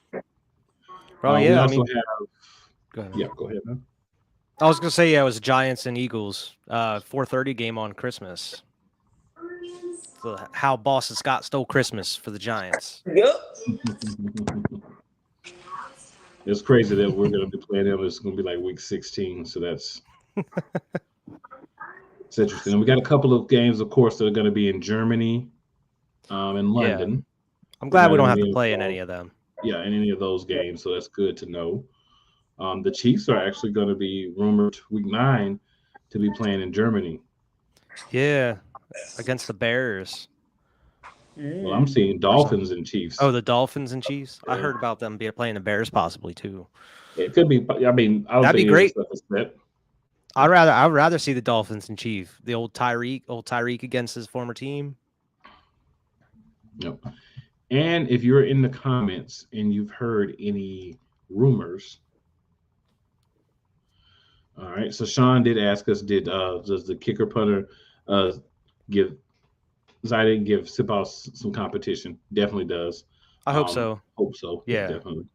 Go ahead. Yeah, go ahead, man. I was gonna say it was Giants and Eagles, 4:30 game on Christmas. So how Boston Scott stole Christmas for the Giants. Yep. It's crazy that we're gonna be playing them. It's gonna be like week 16, so that's it's interesting. And we got a couple of games, of course, that are gonna be in Germany, in London. Yeah. I'm glad we don't have to play in any of them. Yeah, in any of those games, so that's good to know. The Chiefs are actually going to be rumored week 9 to be playing in Germany. Yeah, against the Bears. Well, I'm seeing Dolphins and Chiefs. Oh, the Dolphins and Chiefs. I Yeah. heard about them playing the Bears possibly too. It could be. I mean, I don't That'd be think any of this great. stuff is set. I'd rather see the Dolphins and Chiefs. The old Tyreek against his former team. No. And if you're in the comments and you've heard any rumors, all right. So Sean did ask us, does the kicker punter give Zidane give Sipos some competition? Definitely does. I hope so. Hope so. Yeah. Definitely.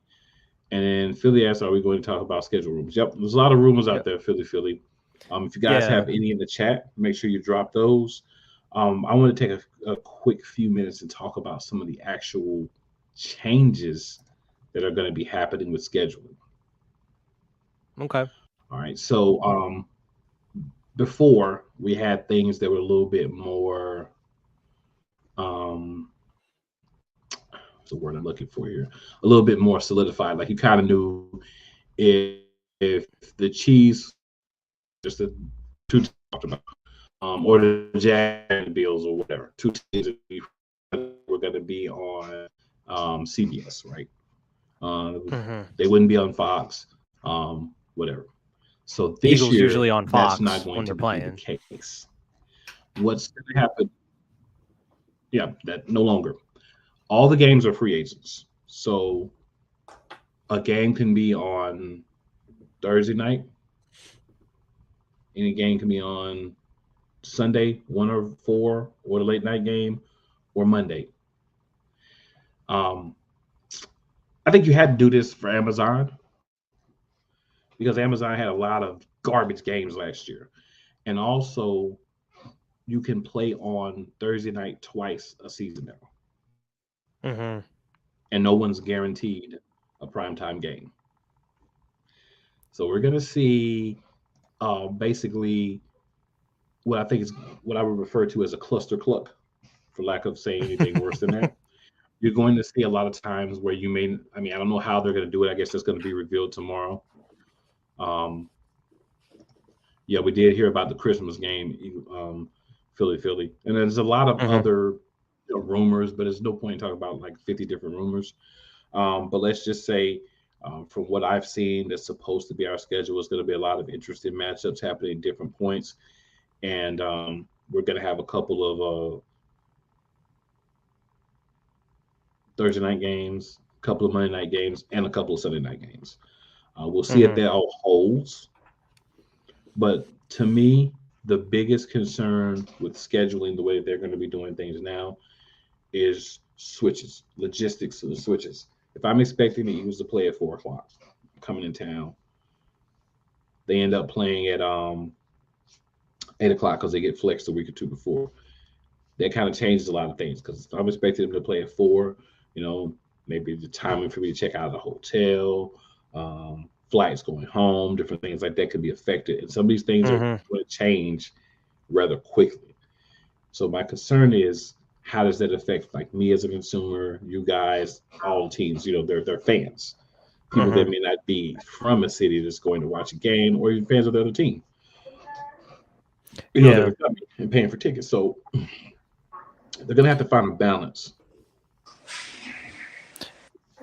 And then Philly asked, are we going to talk about schedule rumors? Yep. There's a lot of rumors out there, Philly. If you guys have any in the chat, make sure you drop those. I want to take a quick few minutes and talk about some of the actual changes that are going to be happening with scheduling. Okay. All right. So before we had things that were a little bit more what's the word I'm looking for here? A little bit more solidified. Like you kind of knew if the Chiefs, just the two teams talked about, or the Jags and Bills or whatever, two teams that were going to be on CBS, right? They wouldn't be on Fox, whatever. So this Eagles year, usually on Fox that's not going when to they're be playing. the case. What's going to happen? Yeah, that no longer. All the games are free agents. So a game can be on Thursday night. Any game can be on Sunday, 1 or 4, or the late night game, or Monday. I think you had to do this for Amazon because Amazon had a lot of garbage games last year. And also, you can play on Thursday night twice a season now. And no one's guaranteed a primetime game. So we're going to see basically what I think is what I would refer to as a cluster cluck, for lack of saying anything worse than that. You're going to see a lot of times where you may, I mean, I don't know how they're going to do it. I guess that's going to be revealed tomorrow. Yeah, we did hear about the Christmas game, Philly. And there's a lot of other rumors, but there's no point in talking about like 50 different rumors. But let's just say, from what I've seen, that's supposed to be our schedule. Is going to be a lot of interesting matchups happening at different points. And we're going to have a couple of Thursday night games, a couple of Monday night games, and a couple of Sunday night games. We'll see if that all holds. But to me, the biggest concern with scheduling the way that they're going to be doing things now is switches, logistics of the switches. If I'm expecting the Eagles to play at 4 o'clock, coming in town, they end up playing at 8 o'clock because they get flexed a week or two before. That kind of changes a lot of things because if I'm expecting them to play at 4, maybe the timing for me to check out of the hotel, flights going home, different things like that could be affected. And some of these things are going to change rather quickly. So my concern is, how does that affect like me as a consumer, you guys, all the teams? They're fans, people that may not be from a city that's going to watch a game, or even fans of the other team. They're coming and paying for tickets, so they're gonna have to find a balance.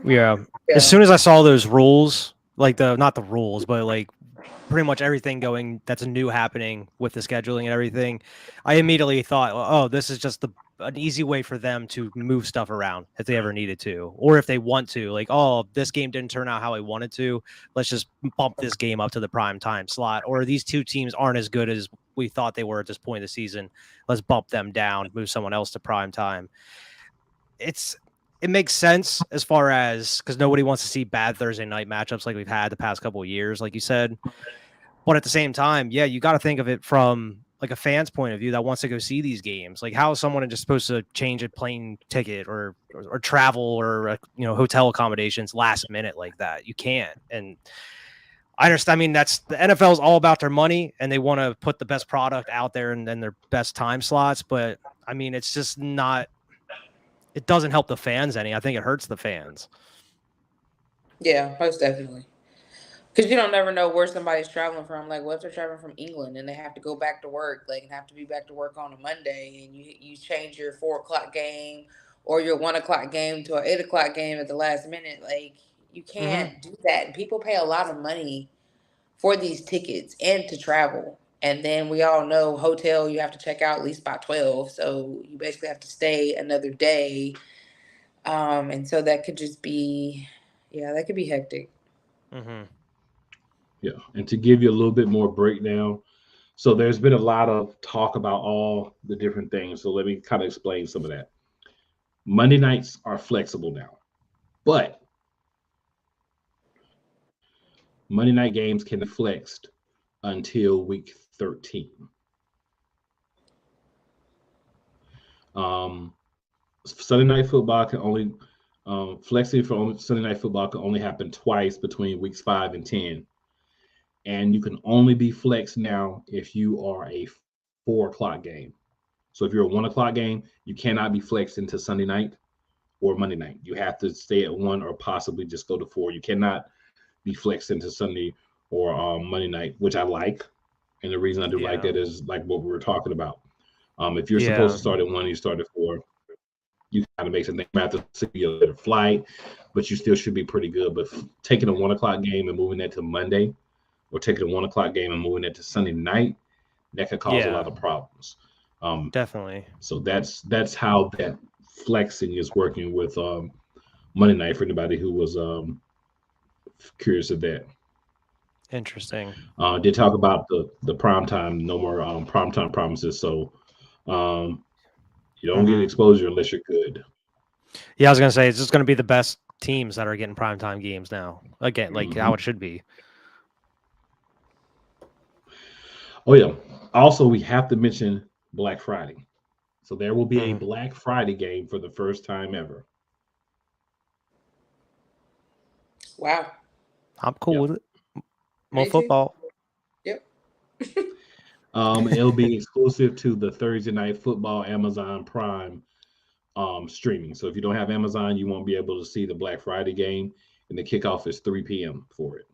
Yeah. As soon as I saw those rules, like not the rules, but like pretty much everything going that's new happening with the scheduling and everything, I immediately thought, oh, this is just an easy way for them to move stuff around if they ever needed to, or if they want to, like, oh, this game didn't turn out how I wanted to, let's just bump this game up to the prime time slot, or these two teams aren't as good as we thought they were at this point of the season, let's bump them down, move someone else to prime time. It makes sense as far as, because nobody wants to see bad Thursday night matchups like we've had the past couple of years, like you said. But at the same time, yeah, you got to think of it from like a fan's point of view that wants to go see these games. Like, how is someone just supposed to change a plane ticket or travel or hotel accommodations last minute like that? You can't. And I understand. I mean, the NFL is all about their money and they want to put the best product out there and then their best time slots. But I mean, it's just not. It doesn't help the fans any. I think it hurts the fans. Yeah, most definitely. Because you don't never know where somebody's traveling from. Like, what if they're traveling from England and they have to go back to work, like, and have to be back to work on a Monday, and you change your 4 o'clock game or your 1 o'clock game to an 8 o'clock game at the last minute. Like, you can't do that. And people pay a lot of money for these tickets and to travel. And then we all know hotel, you have to check out at least by 12. So you basically have to stay another day. And so that could just be, that could be hectic. Yeah. And to give you a little bit more breakdown, so there's been a lot of talk about all the different things. So let me kind of explain some of that. Monday nights are flexible now, but Monday night games can be flexed until week 13. Sunday night football can only flexing for Sunday night football can only happen twice between weeks 5 and 10, and you can only be flexed now if you are a 4 o'clock game. So if you're a 1 o'clock game, you cannot be flexed into Sunday night or Monday night. You have to stay at 1 or possibly just go to 4. You cannot be flexed into Sunday or Monday night, which I like. And the reason I do like that is like what we were talking about. If you're supposed to start at 1, you start at 4. You kind of make some things have to see a later flight, but you still should be pretty good. But taking a 1 o'clock game and moving that to Monday, or taking a 1 o'clock game and moving that to Sunday night, that could cause a lot of problems. Definitely. So that's how that flexing is working with Monday night for anybody who was curious of that. Interesting. Did talk about the prime time, no more prime time promises. So you don't get exposure unless you're good. Yeah, I was gonna say it's just gonna be the best teams that are getting primetime games now. Again, like how it should be. Oh yeah. Also, we have to mention Black Friday. So there will be a Black Friday game for the first time ever. Wow. I'm cool with it. More football. Yep. It'll be exclusive to the Thursday Night Football Amazon Prime streaming. So if you don't have Amazon, you won't be able to see the Black Friday game, and the kickoff is 3 p.m. for it.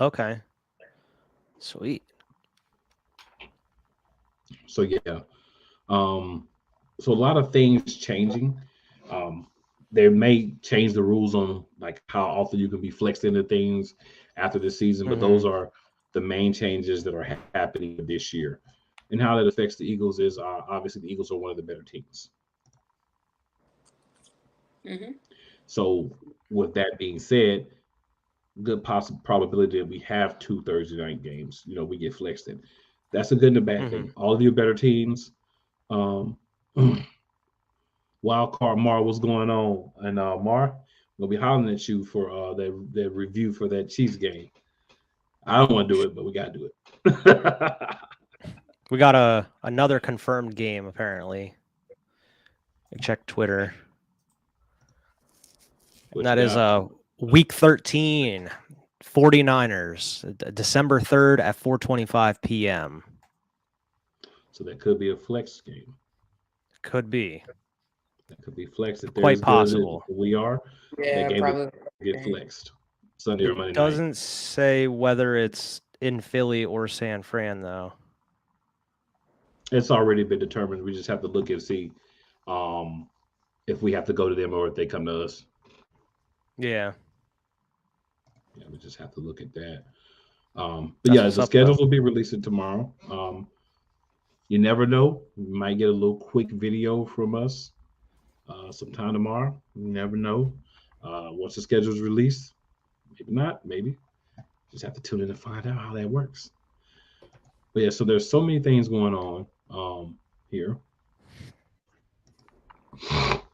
Okay. Sweet. So yeah. So a lot of things changing. They may change the rules on like how often you can be flexed into things after the season, but those are the main changes that are happening this year. And how that affects the Eagles is obviously the Eagles are one of the better teams. So with that being said, good probability that we have 2 Thursday night games. You know, we get flexed in. That's a good and a bad thing. All of you better teams. Wild card Mar, what's going on? And Mar, we'll be hollering at you for the review for that Chiefs game. I don't want to do it, but we got to do it. We got another confirmed game apparently. Check Twitter. That is week 13, 49ers, December 3rd at 4:25 p.m. So that could be a flex game. Could be. That could be flexed. If Quite possible. We are. Yeah, that game probably will get flexed Sunday or Monday night. Doesn't say whether it's in Philly or San Fran though. It's already been determined. We just have to look and see if we have to go to them or if they come to us. Yeah. Yeah, we just have to look at that. But yeah, the schedules will be releasing tomorrow. You never know. We might get a little quick video from us sometime tomorrow. You never know. Once the schedule is released, maybe not, maybe. Just have to tune in to find out how that works. But yeah, so there's so many things going on here.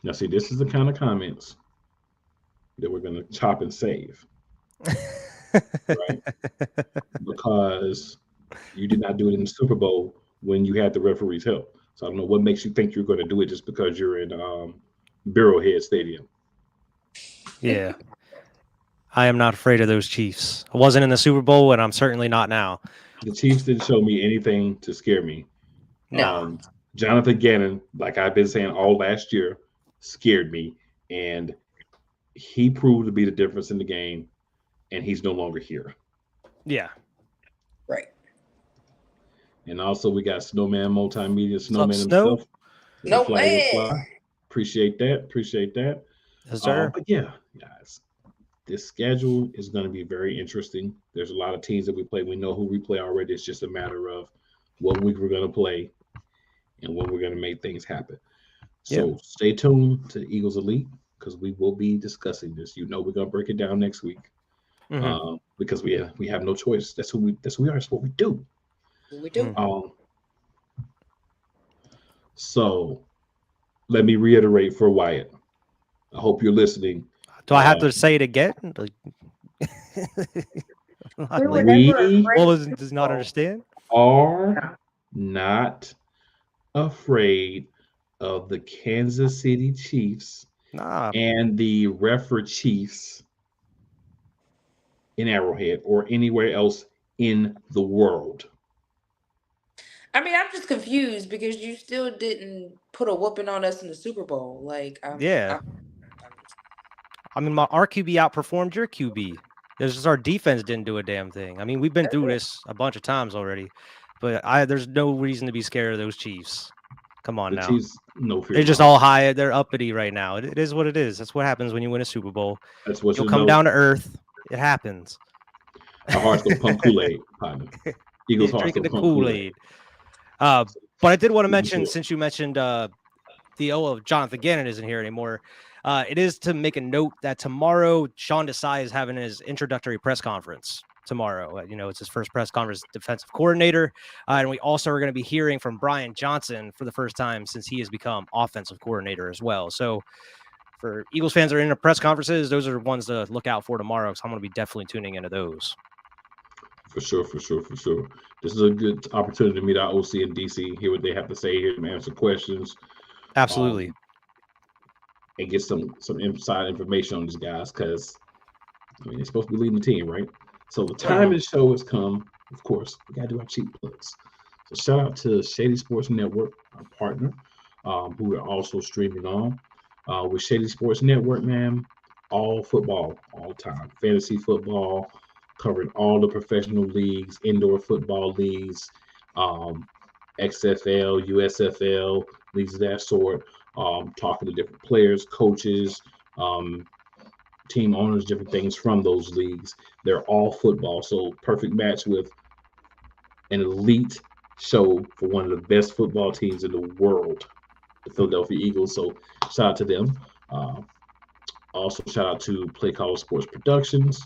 Now, see, this is the kind of comments that we're going to chop and save. Right? Because you did not do it in the Super Bowl when you had the referee's help. So I don't know what makes you think you're going to do it just because you're in Barrowhead Stadium. Yeah. I am not afraid of those Chiefs. I wasn't in the Super Bowl, and I'm certainly not now. The Chiefs didn't show me anything to scare me. No. Jonathan Gannon, like I've been saying all last year, scared me. And he proved to be the difference in the game, and he's no longer here. Yeah. Right. And also we got Snowman Multimedia, Snowman Snow? himself. No way. Appreciate that. Yes, sir. But yeah, guys, this schedule is going to be very interesting. There's a lot of teams that we play. We know who we play already. It's just a matter of what week we're going to play and when we're going to make things happen. Yeah. So stay tuned to Eagles Elite because we will be discussing this. You know, we're going to break it down next week because we have no choice. That's who we are. That's what we do. We do. So let me reiterate for Wyatt. I hope you're listening. Do I have to say it again? We does not understand. Are not afraid of the Kansas City Chiefs and the Refer Chiefs in Arrowhead or anywhere else in the world. I mean, I'm just confused because you still didn't put a whooping on us in the Super Bowl. I mean, our QB outperformed your QB. It's just our defense didn't do a damn thing. I mean, we've been through this a bunch of times already, but there's no reason to be scared of those Chiefs. Come on now. Chiefs, no fear. They're just all high. They're uppity right now. It is what it is. That's what happens when you win a Super Bowl. That's what you'll come down to earth. It happens. Our hearts don't pump Kool-Aid, partner. Eagles hearts drinking don't the pump Kool-Aid. But I did want to mention, since you mentioned Jonathan Gannon isn't here anymore, it is to make a note that tomorrow Sean Desai is having his introductory press conference tomorrow. It's his first press conference defensive coordinator. And we also are going to be hearing from Brian Johnson for the first time since he has become offensive coordinator as well. So for Eagles fans that are in the press conferences, those are ones to look out for tomorrow because I'm going to be definitely tuning into those. For sure. This is a good opportunity to meet our OC in DC, hear what they have to say, hear them answer questions. Absolutely. And get some inside information on these guys because, they're supposed to be leading the team, right? So the time of the show has come. Of course, we got to do our cheap plugs. So shout out to Shady Sports Network, our partner, who we're also streaming on. With Shady Sports Network, man, all football, all time. Fantasy football, covering all the professional leagues, indoor football leagues, XFL, USFL, leagues of that sort, talking to different players, coaches, team owners, different things from those leagues. They're all football, so perfect match with an elite show for one of the best football teams in the world, the Philadelphia Eagles. So shout out to them. Also shout out to Play College Sports Productions.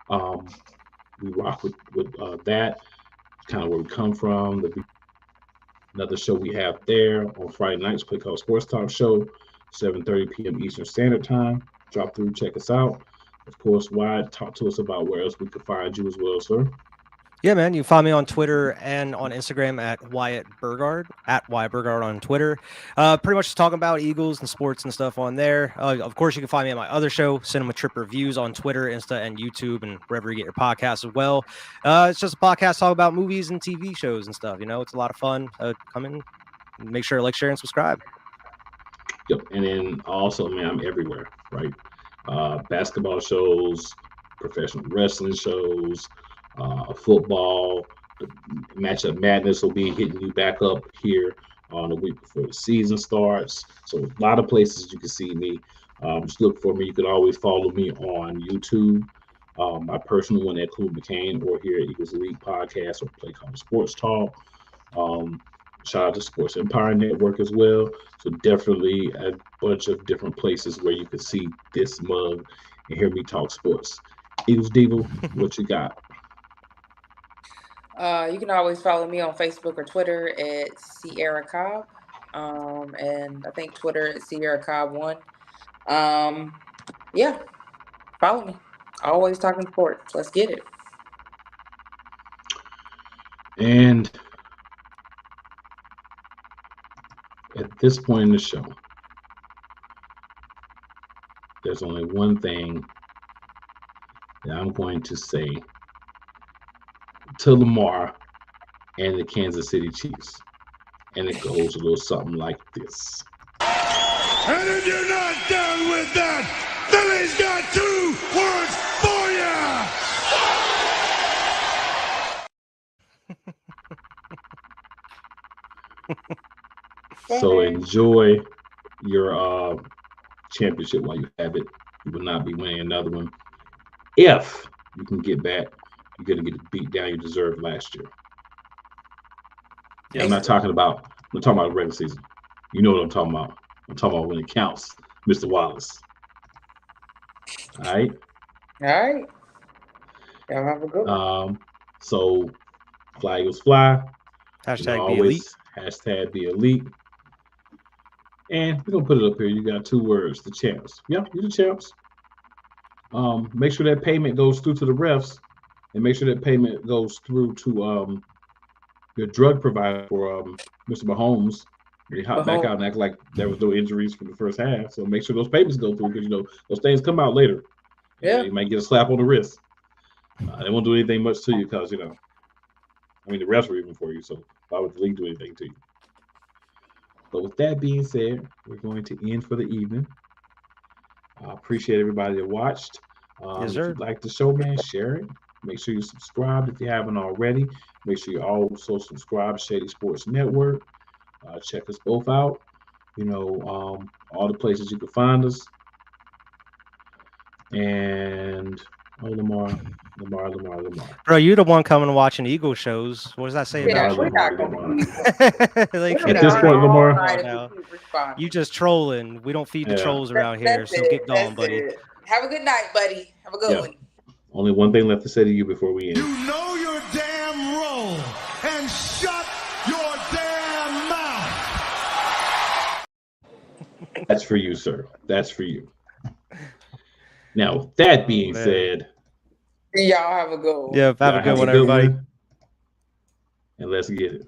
We rock with that, kind of where we come from. Another show we have there on Friday nights, Play College Sports Talk Show, 7:30 p.m. Eastern Standard Time. Drop through, check us out. Of course, Wyatt, talk to us about where else we could find you as well, sir. Yeah, man. You can find me on Twitter and on Instagram at Wyatt Burgard, at Wyatt Burgard on Twitter. Pretty much just talking about Eagles and sports and stuff on there. Of course, you can find me on my other show, Cinema Trip Reviews, on Twitter, Insta, and YouTube, and wherever you get your podcasts as well. It's just a podcast talk about movies and TV shows and stuff. It's a lot of fun. Come in, make sure to like, share, and subscribe. Yep. And then also, man, I'm everywhere, right? Basketball shows, professional wrestling shows, football, Matchup Madness will be hitting you back up here on the week before the season starts. So a lot of places you can see me. Just look for me. You can always follow me on YouTube, my personal one at Cool McCain, or here at Eagles Elite Podcast or Play College Sports Talk. Shout out to Sports Empire Network as well. So definitely a bunch of different places where you can see this mug and hear me talk sports. Eagles Diva, what you got? You can always follow me on Facebook or Twitter at Sierra Cobb. And I think Twitter at Sierra Cobb 1. Yeah, follow me. Always talking sports. Let's get it. And at this point in the show, there's only one thing that I'm going to say to Lamar and the Kansas City Chiefs. And it goes a little something like this. And if you're not down with that, Philly's got 2 words for you. So enjoy your championship while you have it. You will not be winning another one. If you can get back, you're going to get the beat down you deserved last year. And I'm not talking about the regular season. You know what I'm talking about. I'm talking about when it counts, Mr. Wallace. All right. All right. Y'all have a good one. So fly Eagles fly. Hashtag be elite. Hashtag be elite. And we're gonna put it up here. You got 2 words, the champs. Yeah, you're the champs. Make sure that payment goes through to the refs, and make sure that payment goes through to your drug provider for Mr. Mahomes. He hopped back out and act like there was no injuries for the first half. So make sure those payments go through because those things come out later. Yeah, you might get a slap on the wrist. They won't do anything much to you because the refs were even for you. So why would the league do anything to you? But with that being said, we're going to end for the evening. I appreciate everybody that watched. Yes, if sir. you like the show, man, share it. Make sure you subscribe if you haven't already. Make sure you also subscribe to Shady Sports Network. Check us both out. All the places you can find us. And Lamar. Bro, you're the one coming and watching Eagle shows. What does that say about we're you? not going to be. Like, At this point, Lamar, you just trolling. We don't feed the trolls around here, so get going, buddy. Have a good night, buddy. Have a good one. Only one thing left to say to you before we end. You know your damn role and shut your damn mouth. That's for you, sir. That's for you. Now, with that being said, y'all have a good one. Yeah, have a good one, everybody. And let's get it.